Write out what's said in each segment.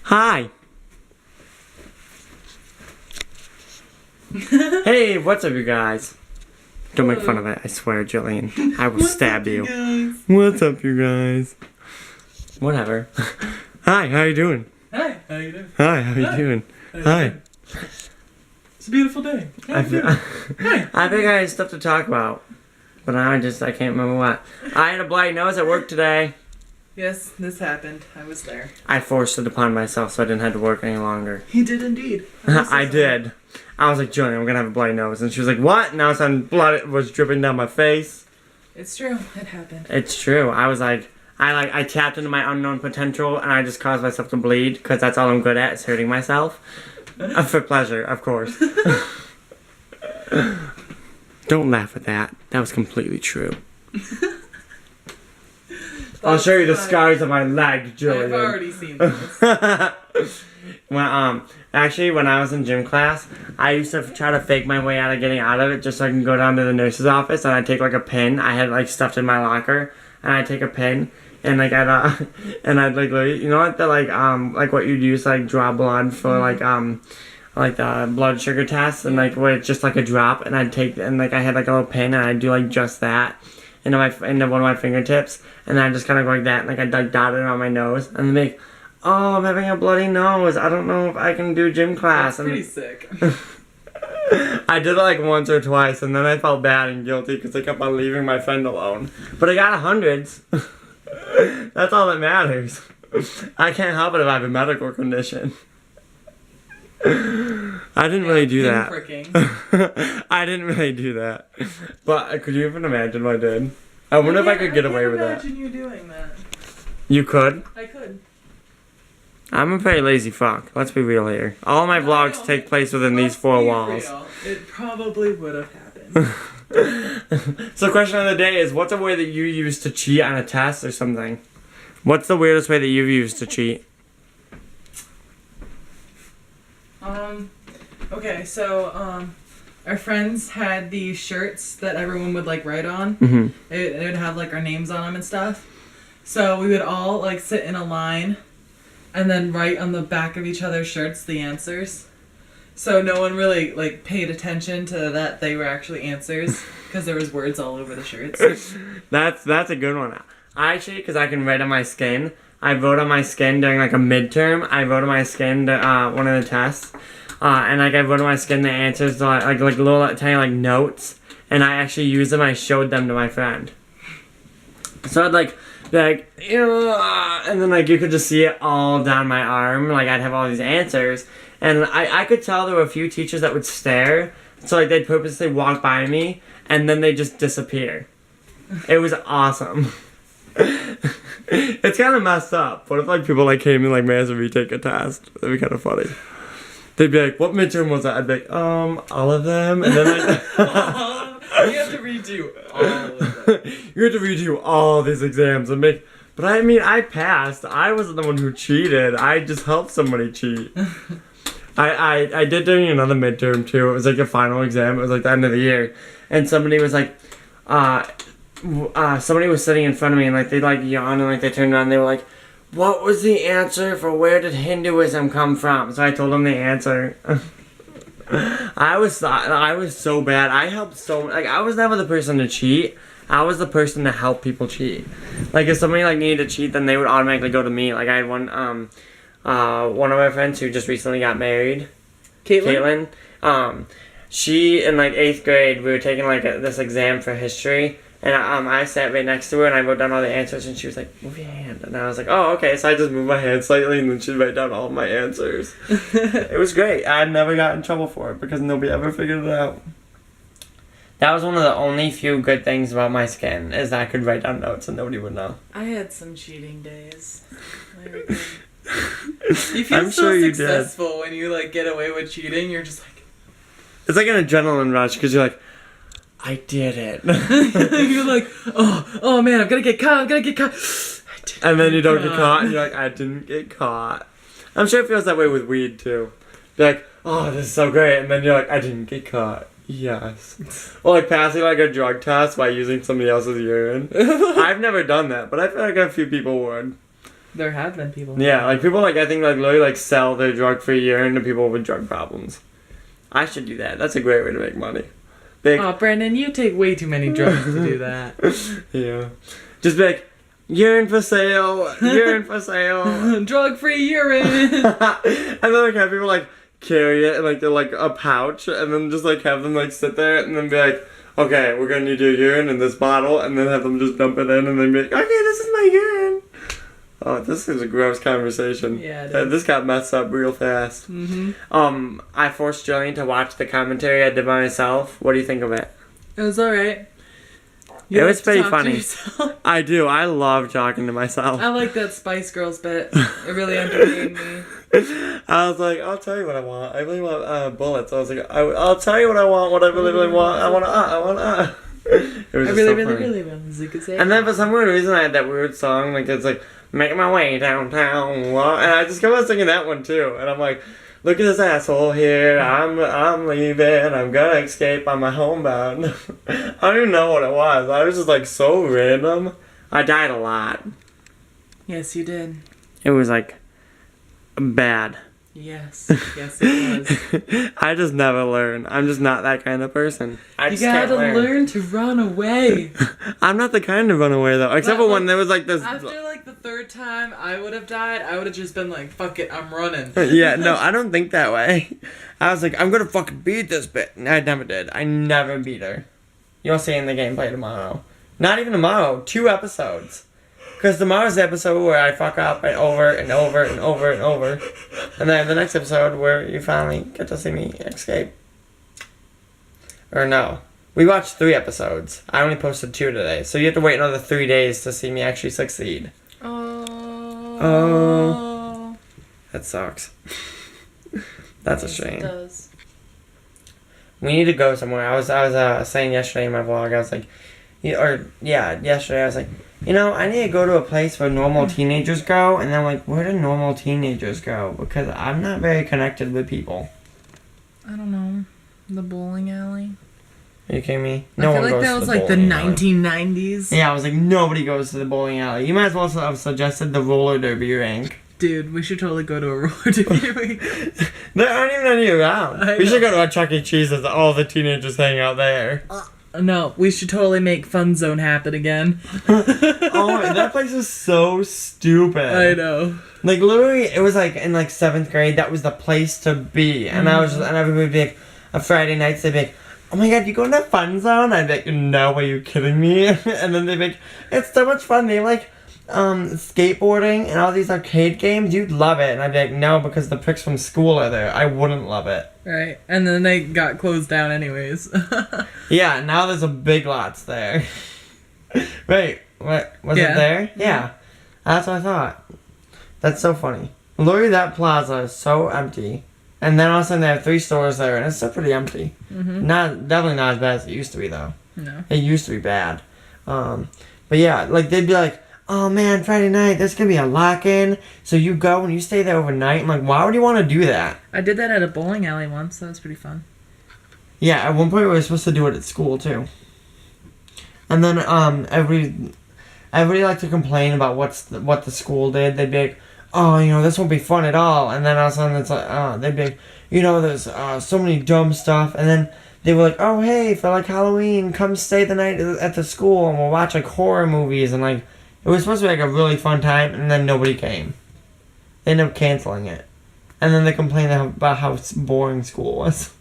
Hi. Hey, what's up, you guys? Don't make fun of it, I swear, Jillian. I will stab you. Guys? What's up, you guys? Whatever. Hi, how you doing? Hi, how you doing? Hi, how you doing? Hi. It's a beautiful day. How you doing? Hi. I think I had stuff to talk about, but I can't remember what. I had a bloody nose at work today. Yes, this happened. I was there. I forced it upon myself so I didn't have to work any longer. He did indeed. I did. I was like, Jillian, I'm gonna have a bloody nose. And she was like, what? And all of a sudden, blood was dripping down my face. It's true. It happened. It's true. I was like, I tapped into my unknown potential and I just caused myself to bleed because that's all I'm good at is hurting myself. For pleasure, of course. Don't laugh at that. That was completely true. I'll show you the scars on my leg, Jillian. I've already seen this. Actually, when I was in gym class, I used to try to fake my way out of getting out of it just so I can go down to the nurse's office and I'd take like a pin. I had like stuffed in my locker and I'd take a pin and like I'd like you know what the like what you'd use to like draw blood for like the blood sugar test and like where it's just like a drop and I'd take and like I had like a little pin and I'd do like just that into one of my fingertips and then I just kind of go like that and like I'd like dot it on my nose and then make, oh, I'm having a bloody nose. I don't know if I can do gym class. That's pretty sick. I did it like once or twice and then I felt bad and guilty because I kept on leaving my friend alone. But I got hundreds. That's all that matters. I can't help it if I have a medical condition. I didn't really do that. I didn't really do that. But could you even imagine what I did? I wonder if I could get away with that. I can't imagine you doing that. You could? I could. I'm a very lazy fuck. Let's be real here. All my vlogs take place within these four walls. It probably would have happened. So question of the day is, what's a way that you use to cheat on a test or something? What's the weirdest way that you've used to cheat? Okay, so, our friends had these shirts that everyone would, like, write on. Mm-hmm. It would have, like, our names on them and stuff. So we would all, like, sit in a line and then write on the back of each other's shirts the answers. So no one really, like, paid attention to that they were actually answers because there was words all over the shirts. That's a good one. I actually, because I can write on my skin, I wrote on my skin during, like, a midterm. I wrote on my skin one of the tests. And like I wrote on my skin the answers to like little tiny like notes, and I actually used them. I showed them to my friend. So I'd like be like, and then like you could just see it all down my arm. Like I'd have all these answers, and I could tell there were a few teachers that would stare. So like they'd purposely walk by me, and then they just disappear. It was awesome. It's kind of messed up. What if like people like came and like made us retake a test? That'd be kind of funny. They'd be like, what midterm was that? I'd be like, all of them. And then like, you have to redo all of them. You have to redo all these exams and make. But I mean, I passed. I wasn't the one who cheated. I just helped somebody cheat. I did during another midterm too. It was like a final exam. It was like the end of the year, and somebody was like, somebody was sitting in front of me and like they like yawned and like they turned around and they were like, what was the answer for where did Hinduism come from? So I told them the answer. I was so bad. I helped so like I was never the person to cheat. I was the person to help people cheat. Like if somebody like needed to cheat, then they would automatically go to me. Like I had one of my friends who just recently got married. Caitlin. She in like 8th grade we were taking like this exam for history. And I sat right next to her and I wrote down all the answers and she was like, move your hand. And I was like, oh, okay. So I just moved my hand slightly and then she'd write down all my answers. It was great. I never got in trouble for it because nobody ever figured it out. That was one of the only few good things about my skin is that I could write down notes and nobody would know. I had some cheating days. You feel I'm so sure you successful when you like get away with cheating. You're just like... It's like an adrenaline rush because you're like, I did it. You're like, oh man, I'm gonna get caught. And then you don't get caught, and you're like, I didn't get caught. I'm sure it feels that way with weed too. You're like, oh, this is so great, and then you're like, I didn't get caught. Yes. Or like passing like a drug test by using somebody else's urine. I've never done that, but I feel like a few people would. There have been people. Yeah, like people like I think like literally like sell their drug-free urine to people with drug problems. I should do that. That's a great way to make money. Oh, Brandon, you take way too many drugs to do that. Yeah. Just be like, urine for sale, urine for sale. Drug-free urine. And then like have people like carry it in like like a pouch and then just like have them like sit there and then be like, okay, we're gonna need your urine in this bottle, and then have them just dump it in and then be like, okay, this is my urine. Oh, this is a gross conversation. Yeah, it is. This got messed up real fast. Mm-hmm. I forced Jillian to watch the commentary I did by myself. What do you think of it? It was alright. It was pretty funny. I do. I love talking to myself. I like that Spice Girls bit. It really entertained me. I was like, I'll tell you what I want. I really want bullets. I was like, I'll tell you what I want. What I really want. I want. It was just so funny. really want Zuka. And then for some weird reason, I had that weird song. Like it's like, make my way downtown. And I just kept on singing that one too. And I'm like, look at this asshole here. I'm leaving. I'm gonna escape. I'm a homebound. I don't even know what it was. I was just like so random. I died a lot. Yes, you did. It was like bad. Yes. Yes, it was. I just never learn. I'm just not that kind of person. I You just can't gotta learn to run away. I'm not the kind to run away though. Except for when there was like this. After like the third time I would have died, I would have just been like, fuck it, I'm running. Yeah, no, I don't think that way. I was like, I'm gonna fucking beat this bitch. And I never did. I never beat her. You'll see in the gameplay tomorrow. Not even tomorrow. 2 episodes. Because tomorrow's the episode where I fuck up and over and over and over and over. And then the next episode where you finally get to see me escape. Or no. We watched 3 episodes. I only posted 2 today. So you have to wait another 3 days to see me actually succeed. Oh. That sucks. That's a shame. It does. We need to go somewhere. I was saying yesterday in my vlog, I was like, yesterday I was like, you know, I need to go to a place where normal teenagers go, and I'm like, where do normal teenagers go? Because I'm not very connected with people. I don't know. The bowling alley? Are you kidding me? I feel like that was like the 1990s. Yeah, I was like, nobody goes to the bowling alley. You might as well have suggested the roller derby rink. Dude, we should totally go to a roller derby rink. There aren't even any around. We should go to a Chuck E. Cheese's. All the teenagers hang out there. No, we should totally make Fun Zone happen again. Oh, that place is so stupid. I know. Like, literally, it was like in like 7th grade, that was the place to be. And I was just, and everybody would be like, on Friday nights, they'd be like, oh my god, you going to Fun Zone? I'd be like, no, are you kidding me? And then they'd be like, it's so much fun. They like skateboarding and all these arcade games. You'd love it. And I'd be like, no, because the pricks from school are there. I wouldn't love it. Right. And then they got closed down anyways. Yeah, now there's a Big Lots there. Wait, what? Was it there? Yeah. That's what I thought. That's so funny. Literally, that plaza is so empty. And then all of a sudden they have 3 stores there, and it's still pretty empty. Definitely not as bad as it used to be, though. No. It used to be bad. But yeah, like they'd be like, oh man, Friday night, there's gonna be a lock-in. So you go and you stay there overnight. I'm like, why would you want to do that? I did that at a bowling alley once. That was pretty fun. Yeah, at one point we were supposed to do it at school too. And then everybody liked to complain about what the school did. They'd be like, oh, you know, this won't be fun at all. And then all of a sudden it's like, they'd be like, you know, there's so many dumb stuff. And then they were like, oh hey, for like Halloween, come stay the night at the school and we'll watch like horror movies. And like, it was supposed to be like a really fun time, and then nobody came. They ended up canceling it. And then they complained about how boring school was.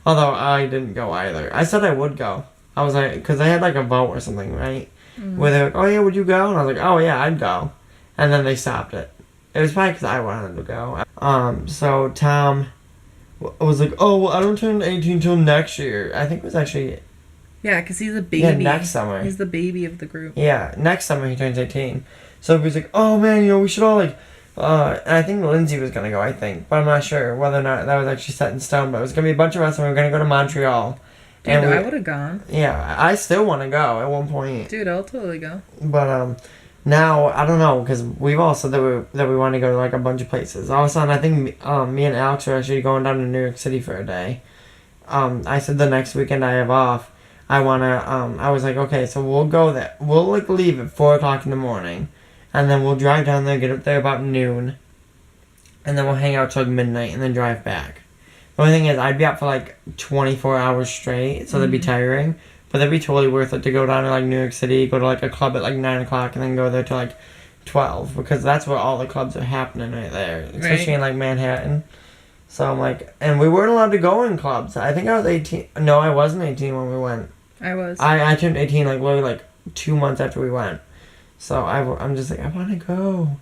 Although I didn't go either. I said I would go. I was like, because they had like a vote or something, right? Where they were like, oh yeah, would you go? And I was like, oh yeah, I'd go. And then they stopped it. It was probably because I wanted to go. So Tom was like, oh, well, I don't turn 18 till next year. I think it was actually... Yeah, because he's a baby. Yeah, next summer. He's the baby of the group. Yeah, next summer he turns 18. So he was like, oh man, you know, we should all like... and I think Lindsay was going to go, I think. But I'm not sure whether or not that was actually set in stone. But it was going to be a bunch of us and we were going to go to Montreal. Dude, and I would have gone. Yeah, I still want to go at one point. Dude, I'll totally go. But now, I don't know, because we've all said that we want to go to like a bunch of places. All of a sudden, I think me and Alex are actually going down to New York City for a day. I said the next weekend I have off. I was like, okay, so we'll go there. We'll, like, leave at 4 o'clock in the morning. And then we'll drive down there, get up there about noon. And then we'll hang out till like midnight and then drive back. The only thing is, I'd be out for like 24 hours straight, so that'd be tiring. But that'd be totally worth it to go down to like New York City, go to like a club at like 9 o'clock, and then go there till like 12. Because that's where all the clubs are happening right there. Especially in like Manhattan. So I'm like, and we weren't allowed to go in clubs. I think I was 18. No, I wasn't 18 when we went. I was. I turned 18 like literally like 2 months after we went. So I'm just like, I want to go.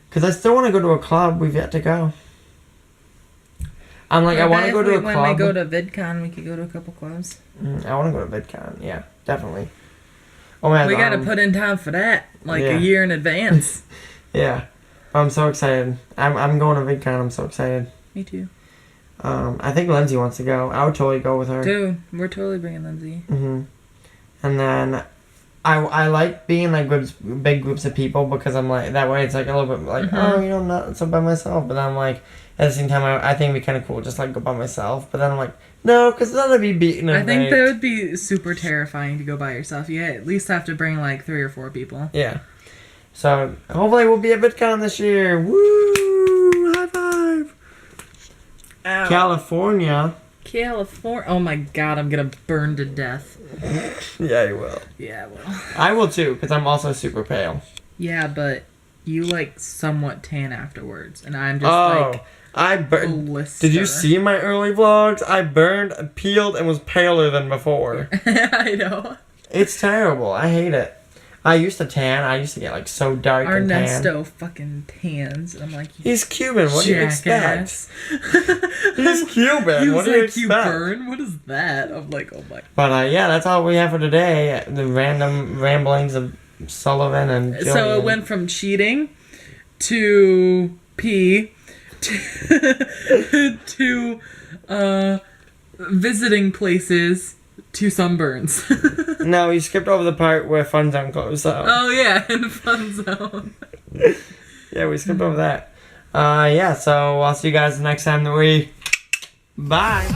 Because I still want to go to a club. We've yet to go. I'm like, I want to go to a club. When we go to VidCon, we could go to a couple clubs. I want to go to VidCon. Yeah, definitely. Oh man, we got to put in time for that, like a year in advance. Yeah, I'm so excited. I'm going to VidCon. I'm so excited. Me too. I think Lindsay wants to go. I would totally go with her. Dude, we're totally bringing Lindsay. And then I like being like big groups of people because I'm like, that way it's like a little bit like, oh, you know, I'm not so by myself. But then I'm like, at the same time, I think it'd be kind of cool just like go by myself. But then I'm like, no, because then I'd be beaten. I think that would be super terrifying to go by yourself. You at least have to bring like 3 or 4 people. Yeah. So hopefully we'll be at VidCon this year. Woo! High five! Ow. California. Oh my god, I'm gonna burn to death. Yeah, you will. Yeah, I will. I will too, because I'm also super pale. Yeah, but you like somewhat tan afterwards, and I'm just like. I burned. Did you see my early vlogs? I burned, peeled, and was paler than before. I know. It's terrible. I hate it. I used to tan. I used to get like so dark and tan. Ernesto fucking tans. I'm like, he's Cuban. What do you expect? He's Cuban. What do you expect? You burn? What is that? I'm like, oh my. But yeah, that's all we have for today. The random ramblings of Sullivan and Jillian. So it went from cheating to pee to visiting places to sunburns. No, you skipped over the part where Fun Zone closed out. Oh yeah, in Fun Zone. Yeah, we skipped over that. Yeah, so I'll see you guys next time that we... Bye!